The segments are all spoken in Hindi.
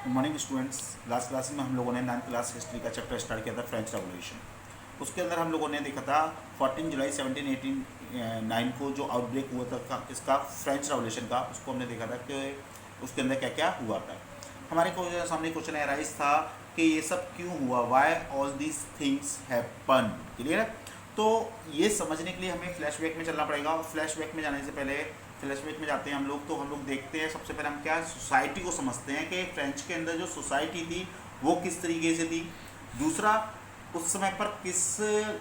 Good morning students. Last class में हम लोगों ने 9th क्लास हिस्ट्री का चैप्टर स्टार्ट किया था, फ्रेंच रेवोल्यूशन। उसके अंदर हम लोगों ने देखा था 14 जुलाई 1789 को जो आउटब्रेक हुआ था इसका फ्रेंच रेवोल्यूशन का, उसको हमने देखा था कि उसके अंदर क्या क्या हुआ था। हमारे सामने क्वेश्चन एराइज था कि ये सब क्यों हुआ, why all these things happen. Clear है? तो ये समझने के लिए हमें फ्लैशबैक में चलना पड़ेगा, और फ्लैशबैक में जाने से पहले फ्लैशबैक में जाते हैं हम लोग, तो हम लोग देखते हैं सबसे पहले हम क्या सोसाइटी को समझते हैं कि फ्रेंच के अंदर जो सोसाइटी थी वो किस तरीके से थी। दूसरा, उस समय पर किस,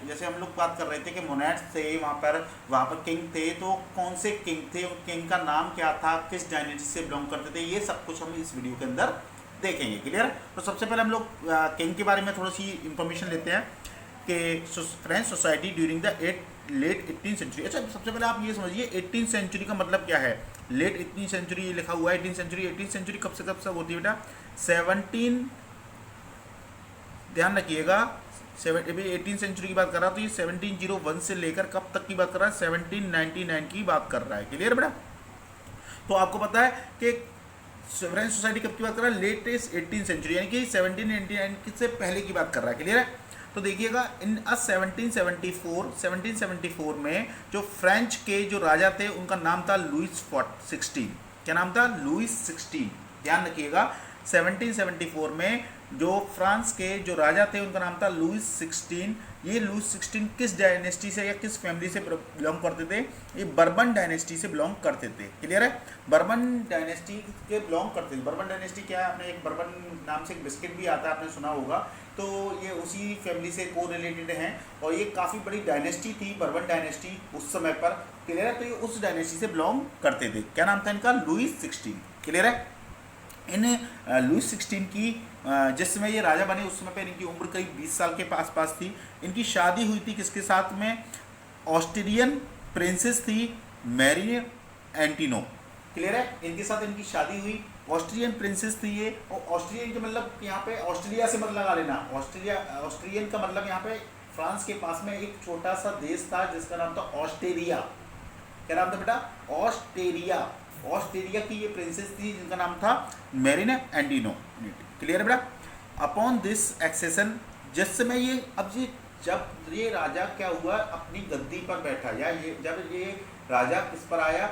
जैसे हम लोग बात कर रहे थे कि मोनेट्स थे वहाँ पर किंग थे, तो कौन से किंग थे, उन किंग का नाम क्या था, किस डायनेस्टी से बिलोंग करते थे, ये सब कुछ हम इस वीडियो के अंदर देखेंगे। क्लियर? तो सबसे पहले हम लोग किंग के बारे में थोड़ी सी इंफॉर्मेशन लेते हैं कि French society during the late 18th century. अच्छा, सबसे पहले आप ये समझिए 18th सेंचुरी का मतलब क्या है। लेट 18th सेंचुरी ये लिखा हुआ है, 18th सेंचुरी कब से कब होती है बेटा? 17, ध्यान रखिएगा, 18th सेंचुरी की बात कर रहा है तो ये 1701 से लेकर कब तक की बात कर रहा है? 1799 की बात कर रहा है। क्लियर बेटा? तो आपको पता है कि फ्रेंच सोसाइटी कब की बात कर रहा है? लेटेस्ट 18th सेंचुरी, यानी कि 1799 से पहले की बात कर रहा है। क्लियर है? तो देखिएगा इन 1774 में जो फ्रेंच के जो राजा थे उनका नाम था लुइस 16। क्या नाम था? लुइस 16। ध्यान रखिएगा, 1774 में जो फ्रांस के जो राजा थे उनका नाम था लुइस 16। ये लुइस 16 किस डायनेस्टी से या किस फैमिली से बिलोंग करते थे? ये बर्बन डायनेस्टी से बिलोंग करते थे। क्लियर है? बर्बन डायनेस्टी के बिलोंग करते थे। बर्बन डायनेस्टी क्या है? आपने एक बर्बन नाम से एक बिस्किट भी आता है, आपने सुना होगा, तो ये उसी फैमिली से को रिलेटेड हैं, और ये काफ़ी बड़ी डायनेस्टी थी बर्बन डायनेस्टी उस समय पर। क्लियर है? तो ये उस डायनेस्टी से बिलोंग करते थे। क्या नाम था इनका? लुइस 16। क्लियर है? इन लुइस 16 की जिस समय ये राजा बने उस समय पर इनकी उम्र करीब 20 साल के पास थी। इनकी शादी हुई थी किसके साथ में? ऑस्ट्रियन प्रिंसेस थी मैरी एंटिनो। क्लियर है? इनके साथ इनकी शादी हुई, ऑस्ट्रियन प्रिंसेस थी ये। और ऑस्ट्रियन के मतलब यहाँ पे ऑस्ट्रेलिया से मत लगा लेना, ऑस्ट्रियन का मतलब यहाँ पे फ्रांस के पास में एक छोटा सा देश था जिसका नाम था ऑस्ट्रेलिया। क्या नाम था बेटा? ऑस्ट्रेलिया। ऑस्ट्रेलिया की ये प्रिंसेस थी जिनका नाम था मेरिन एंटिनो। क्लियर है बेटा? अपॉन दिस एक्सेशन, जिस समय ये जब ये राजा क्या हुआ, अपनी गद्दी पर बैठा, या ये जब ये राजा किस पर आया,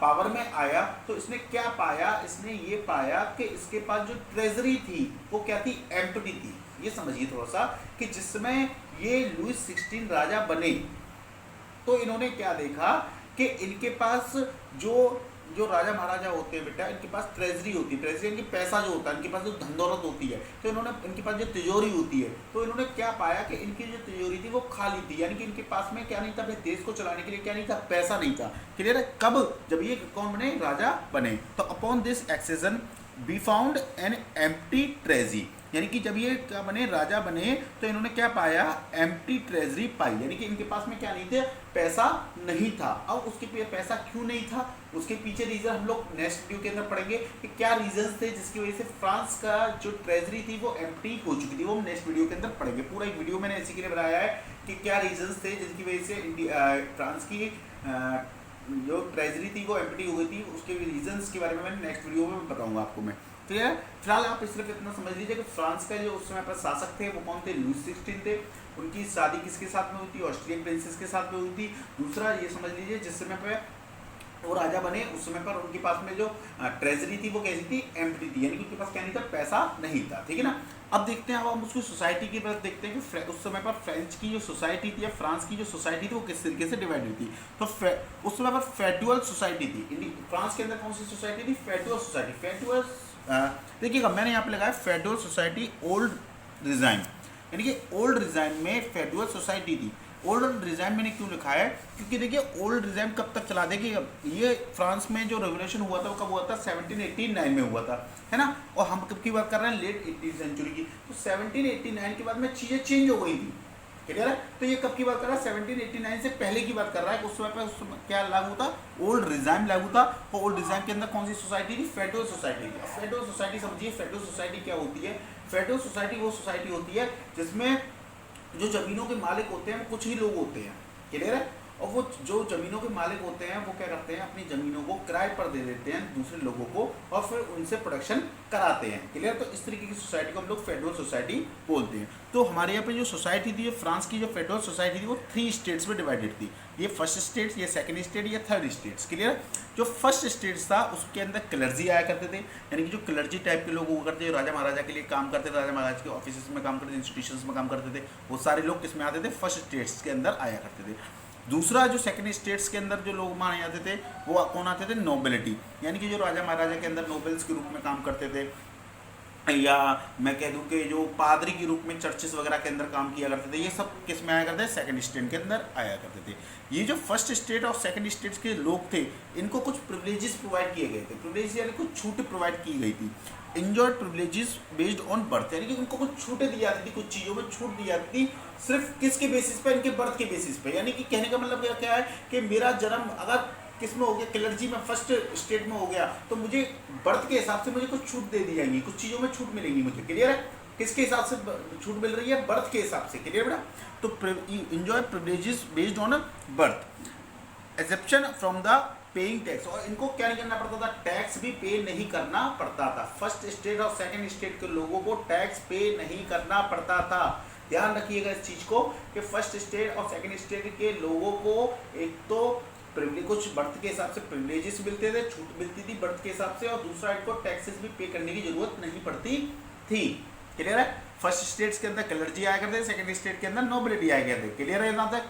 पावर में आया, तो इसने क्या पाया? इसने ये पाया कि इसके पास जो ट्रेजरी थी वो क्या थी? एम्प्टी थी। ये समझिए थोड़ा सा कि जिस समय ये लुइस 16 राजा बने तो इन्होंने क्या देखा कि इनके पास जो राजा महाराजा होते हैं बेटा, इनके पास ट्रेजरी होती है। ट्रेजरी इनकी पैसा जो होता है, इनके पास जो धन दौलत होती है, तो इनके पास जो तिजोरी होती है, तो इन्होंने क्या पाया कि इनकी जो तिजोरी थी वो खाली थी, यानी कि इनके पास में क्या नहीं था? अपने देश को चलाने के लिए क्या नहीं था? पैसा नहीं था। क्लियर है? कब? जब ये कौन बने? राजा बने। तो upon this accession be found an empty treasury, यानी कि जब ये क्या बने? राजा बने, तो इन्होंने क्या पाया? एम्प्टी ट्रेजरी पाई, यानी कि इनके पास में क्या नहीं थे? पैसा नहीं था। अब उसके पैसा क्यों नहीं था, उसके पीछे रीजन हम लोग नेक्स्ट वीडियो के अंदर पढ़ेंगे कि क्या रीजंस थे जिसकी वजह से फ्रांस का जो ट्रेजरी थी वो एम्प्टी हो चुकी थी। वो हम नेक्स्ट वीडियो के अंदर पढ़ेंगे। पूरा एक वीडियो मैंने इसी के लिए बनाया है कि क्या रीजंस थे जिसकी वजह से फ्रांस की जो ट्रेजरी थी वो एम्प्टी हो गई थी। उसके रीजंस के बारे में मैं नेक्स्ट वीडियो में बताऊंगा आपको मैं। तो यार फिलहाल आप सिर्फ इतना समझ लीजिए कि फ्रांस का जो उस समय पर शासक थे वो कौन थे? लुइस 16 थे। उनकी शादी किसके साथ में हुई थी? ऑस्ट्रियन प्रिंसेस के साथ में हुई थी। दूसरा ये समझ लीजिए जिस समय पर वो राजा बने उस समय पर उनके पास में जो ट्रेजरी थी वो कैसी थी? एम्प्टी थी, यानी कि उनके पास क्या नहीं था? पैसा नहीं था। ठीक है ना? अब देखते हैं, अब हम उसकी सोसाइटी की बात देखते हैं कि उस समय पर फ्रेंच की जो सोसाइटी थी या फ्रांस की जो सोसाइटी थी वो किस तरीके से डिवाइड हुई थी। तो उस समय पर फेडुअल सोसाइटी थी। फ्रांस के अंदर कौन सी सोसाइटी थी? फेडुअल सोसाइटी। फेडुअल देखिएगा मैंने यहाँ पे लगाया फेडुअल सोसाइटी ओल्ड रिजाइन, यानी कि ओल्ड रिजाइन में फेडुअल सोसाइटी थी। ओल्ड रिजाइम मैंने क्यों लिखा है? क्योंकि देखिए ओल्ड रिजाइम कब तक चला देगी? ये फ्रांस में जो रेवोल्यूशन हुआ था वो कब हुआ था? 1789 में हुआ था, है ना? और हम कब की बात कर रहे हैं? लेट 18th सेंचुरी की। तो 1789 के बाद में चीज़ें चेंज हो गई थी। क्लियर है? तो ये कब की बात कर रहा है? 1789 से पहले की बात कर रहा है। उस समय पर क्या लागू था? ओल्ड रिजाइम लागू था। और ओल्ड रिजाइम के अंदर कौन सी सोसाइटी थी? फेडरल सोसाइटी थी। फेडरल सोसाइटी समझिए, फेडरल सोसाइटी क्या होती है? फेडरल सोसाइटी वो सोसाइटी होती है जिसमें जो जमीनों के मालिक होते हैं वो कुछ ही लोग होते हैं। क्लियर है? और वो जो ज़मीनों के मालिक होते हैं वो क्या करते हैं, अपनी ज़मीनों को किराए पर दे देते हैं दूसरे लोगों को और फिर उनसे प्रोडक्शन कराते हैं। क्लियर? तो इस तरीके की सोसाइटी को हम लोग फेडरल सोसाइटी बोलते हैं। तो हमारे यहाँ पे जो सोसाइटी थी, फ्रांस की जो फेडरल सोसाइटी थी, वो 3 स्टेट्स में डिवाइडेड थी। ये फर्स्ट स्टेट, ये सेकंड स्टेट, ये थर्ड स्टेट्स। क्लियर? जो फर्स्ट स्टेट्स था उसके अंदर क्लर्जी आया करते थे, यानी कि जो क्लर्जी टाइप के लोग हुआ करते थे, राजा महाराजा के लिए काम करते थे, राजा महाराज के ऑफिस में काम करते थे, इंस्टीट्यूशंस में काम करते थे, वो सारे लोग किस में आते थे, फर्स्ट स्टेट्स के अंदर आया करते थे। दूसरा जो सेकंड स्टेट्स के अंदर जो लोग माने जाते थे वो कौन आते थे, नोबिलिटी, यानी कि जो राजा महाराजा के अंदर नोबल्स के रूप में काम करते थे, या मैं कह दूं कि जो पादरी के रूप में चर्चेस वगैरह के अंदर काम किया करते थे, ये सब किस में आया करते थे, सेकंड स्टेट के अंदर आया करते थे। ये जो फर्स्ट स्टेट और सेकंड स्टेट के लोग थे, इनको कुछ प्रिविलेजेस प्रोवाइड किए गए थे। प्रिविलेज यानी कुछ छूट प्रोवाइड की गई थी। Enjoy privileges based on birth, यानी कि उनको कुछ छूटें दी जाती थी, कुछ चीज़ों में छूट दी जाती थी, सिर्फ किसके बेसिस पे, इनके बर्थ के बेसिस पे। यानी कि कहने का मतलब क्या है कि मेरा जन्म अगर किस में हो गया, क्लर्जी में फर्स्ट स्टेट में हो गया, तो मुझे बर्थ के हिसाब से मुझे कुछ छूट दे दी जाएंगी, कुछ चीज़ों में छूट मिलेंगी मुझे। क्लियर है? किसके हिसाब से छूट मिल रही है, बर्थ के हिसाब से। क्लियर बेटा? तो enjoy privileges based on birth, exception from the paying tax, और इनको क्या नहीं करना पड़ता था, टैक्स भी पे नहीं करना पड़ता था। फर्स्ट स्टेट और सेकंड स्टेट के लोगों को टैक्स पे नहीं करना पड़ता था। ध्यान रखिएगा इस चीज को कि फर्स्ट स्टेट और सेकंड स्टेट के लोगों को एक तो कुछ बर्थ के हिसाब से प्रिविलेजेस मिलते थे, छूट मिलती थी बर्थ के हिसाब से, और दूसरा इनको टैक्सेस भी पे करने की जरूरत नहीं पड़ती थी। क्लियर है? फर्स्ट स्टेट्स के अंदर क्लर्जी आया करते थे, सेकंड स्टेट के अंदर नोबिलिटी आया करते। क्लियर है? यहाँ तक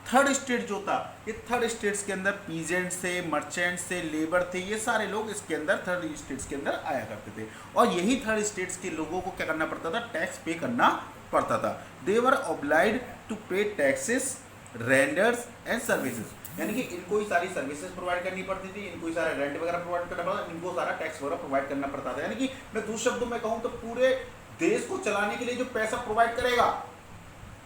थर्ड स्टेट जो था, ये थर्ड स्टेट्स के अंदर पीजेंट्स थे, मर्चेंट्स थे, लेबर थे, ये सारे लोग इसके अंदर थर्ड स्टेट्स के अंदर आया करते थे। और यही थर्ड स्टेट्स के लोगों को क्या करना पड़ता था, टैक्स पे करना पड़ता था। दे वर ऑब्लाइड टू पे टैक्सेस, रेंडर्स एंड सर्विसेज, यानी कि इनको ही सारी सर्विसेज प्रोवाइड करनी पड़ती थी, इनको ही सारा रेंट वगैरह प्रोवाइड करना पड़ता था, इनको सारा टैक्स वगैरह प्रोवाइड करना पड़ता था। यानी कि मैं दूसरे शब्दों में कहूँ तो पूरे देश को चलाने के लिए जो पैसा प्रोवाइड करेगा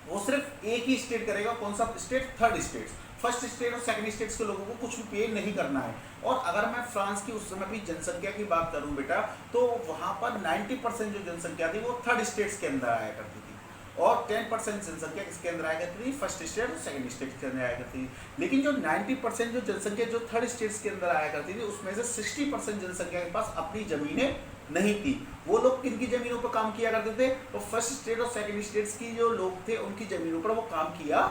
वो सिर्फ एक ही स्टेट करेगा। कौन सा state? Third state. First state और सेकंड स्टेट्स के लोगों को कुछ भी पे नहीं करना है। और अगर मैं फ्रांस की उस समय भी जनसंख्या की बात करूं बेटा, तो वहां पर 90% जो जनसंख्या थी वो थर्ड स्टेट्स के अंदर आया करती थी, और 10% जनसंख्या किसके अंदर आया करती थी, फर्स्ट स्टेट और सेकंड स्टेट के अंदर आया करती थी। लेकिन जो 90% जो जनसंख्या जो थर्ड स्टेट्स के अंदर आया करती थी, उसमें से 60% जनसंख्या के पास अपनी जमीनें नहीं थी। वो लोग किनकी जमीनों पर काम किया करते थे, तो फर्स्ट स्टेट और सेकंड स्टेट्स की जो लोग थे उनकी जमीनों पर वो काम किया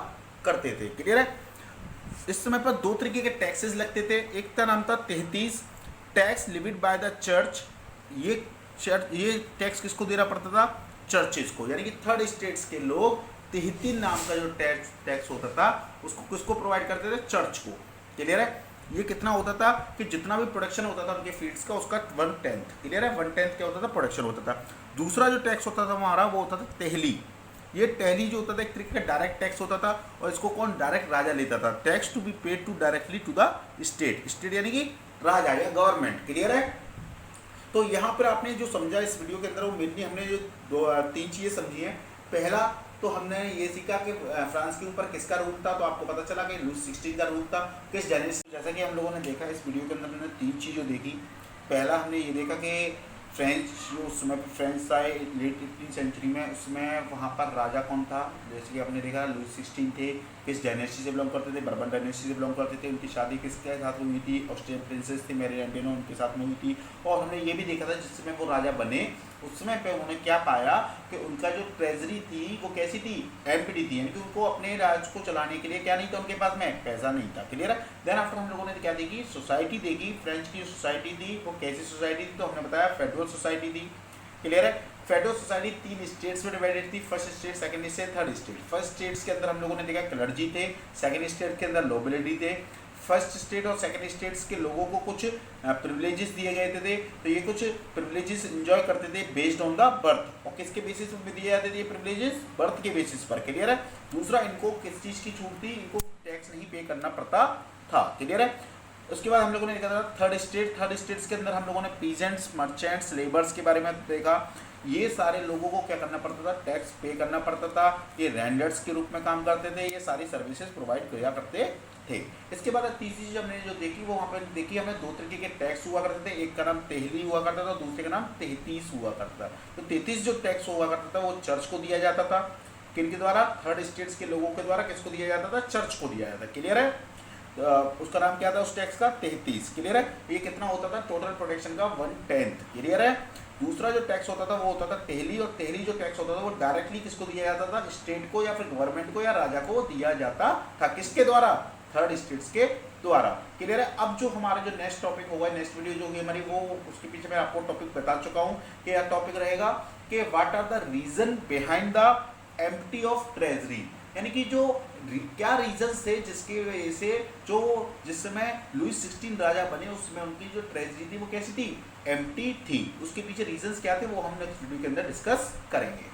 करते थे। क्लियर है? इस समय पर दो तरीके के टैक्सेस लगते थे। एक का नाम था 33 tax levied by the church. ये टैक्स किसको देना पड़ता था, चर्चेस को, यानी कि थर्ड स्टेट्स के लोग 33 नाम का जो टैक्स होता था उसको किसको प्रोवाइड करते थे, चर्च को। क्लियर है? ये कितना होता था कि जितना भी प्रोडक्शन होता था उनके फीड्स का, उसका 1/10। क्लियर है? 1/10 क्या होता था, प्रोडक्शन होता था। दूसरा जो टैक्स होता था हमारा वो होता था तहली। ये टहली जो होता था एक तरीके का डायरेक्ट टैक्स होता था, और इसको कौन, डायरेक्ट राजा लेता था। Tax to be paid to directly to the state, state यानी कि राजा या गवर्नमेंट। क्लियर है? तो यहाँ पर आपने जो समझा इस वीडियो के अंदर वो मेनली हमने जो 3 चीज़ें समझी हैं। पहला तो हमने ये सीखा कि फ्रांस के ऊपर किसका रूल था, तो आपको पता चला कि लुई 16 का रूल था। किस जनरेशन, जैसा कि हम लोगों ने देखा इस वीडियो के अंदर हमने 3 चीज़ें देखी। पहला हमने ये देखा कि फ्रेंच जो उस समय फ्रेंच था लेट 18वीं सेंचुरी में, उसमें वहाँ पर राजा कौन था, जैसे कि आपने देखा लुई 16 थे, किस डायनेस्टी से बिलोंग करते थे, बर्बन डायनेस्टी से बिलोंग करते थे। उनकी शादी किसके साथ हुई थी, ऑस्ट्रियन प्रिंसेस थी मैरी एंटोनिया, उनके साथ में हुई थी। और हमने ये भी देखा था जिस समय वो राजा बने उस समय पे उन्होंने क्या पाया कि उनका जो ट्रेजरी थी वो कैसी थी, एम्प्टी थी, यानी कि उनको अपने राज्य को चलाने के लिए क्या नहीं था, उनके पास में पैसा नहीं था। क्लियर है? देन आफ्टर हम लोगों ने क्या देखी, सोसाइटी देखी। फ्रेंच की सोसाइटी थी वो कैसी सोसाइटी थी, तो हमने बताया फेडरल सोसाइटी थी। क्लियर है? फेडरल सोसाइटी 3 स्टेट्स में डिवाइडेड थी, first state, second state, third state. First states के अंदर हम लोगों ने देखा क्लर्जी थे, सेकंड स्टेट के अंदर नोबिलिटी थे। फर्स्ट स्टेट और सेकंड स्टेट्स के लोगों को कुछ प्रिविलेजेस दिए गए थे, तो ये कुछ प्रिविलेजेस एंजॉय करते थे बेस्ड ऑन द बर्थ। और किसके बेसिस पर दिए जाते थे ये प्रिविलेजेस, बर्थ के बेसिस पर। क्लियर है? दूसरा, इनको किस चीज़ की छूट थी, इनको टैक्स नहीं पे करना पड़ता था। क्लियर है? उसके बाद हम लोगों ने देखा था थर्ड स्टेट। थर्ड स्टेट्स के अंदर हम लोगों ने पीजेंट्स, मर्चेंट्स, लेबर्स के बारे में देखा। ये सारे लोगों को क्या करना पड़ता था, टैक्स पे करना पड़ता था। ये रेंडर्स के रूप में काम करते थे, ये सारी सर्विसेज प्रोवाइड किया करते थे। इसके बाद तीसरी चीज हमने जो देखी वो वहाँ पर देखी, हमें 2 तरीके के टैक्स हुआ करते थे। एक का नाम तहली हुआ करता था, दूसरे का नाम 33 हुआ करता था। तो 33 जो टैक्स हुआ करता था वो चर्च को दिया जाता था, किनके द्वारा? थर्ड स्टेट्स के लोगों के द्वारा। किसको दिया जाता था? चर्च को दिया जाता। क्लियर है? उसका नाम क्या था उस टैक्स का? 33। क्लियर है? ये कितना होता था? टोटल प्रोटेक्शन का 1/10। क्लियर है? दूसरा जो टैक्स होता था वो होता था तेहली, और तेहली जो टैक्स होता था वो डायरेक्टली किसको दिया जाता था? स्टेट को या फिर गवर्नमेंट को या राजा को दिया जाता था। किसके द्वारा? थर्ड स्टेट्स के द्वारा। क्लियर है? अब जो हमारा जो नेक्स्ट टॉपिक होगा, नेक्स्ट वीडियो जो होगी हमारी, वो उसके पीछे मैं आपको टॉपिक बता चुका हूँ कि यह टॉपिक रहेगा कि what are the reason behind the empty of treasury, यानी कि जो क्या रीजंस थे जिसकी वजह से जो जिस समय लुईस 16 राजा बने उसमें उनकी जो ट्रेजरी थी वो कैसी थी? एम्प्टी थी। उसके पीछे रीजंस क्या थे वो हम नेक्स्ट वीडियो के अंदर डिस्कस करेंगे।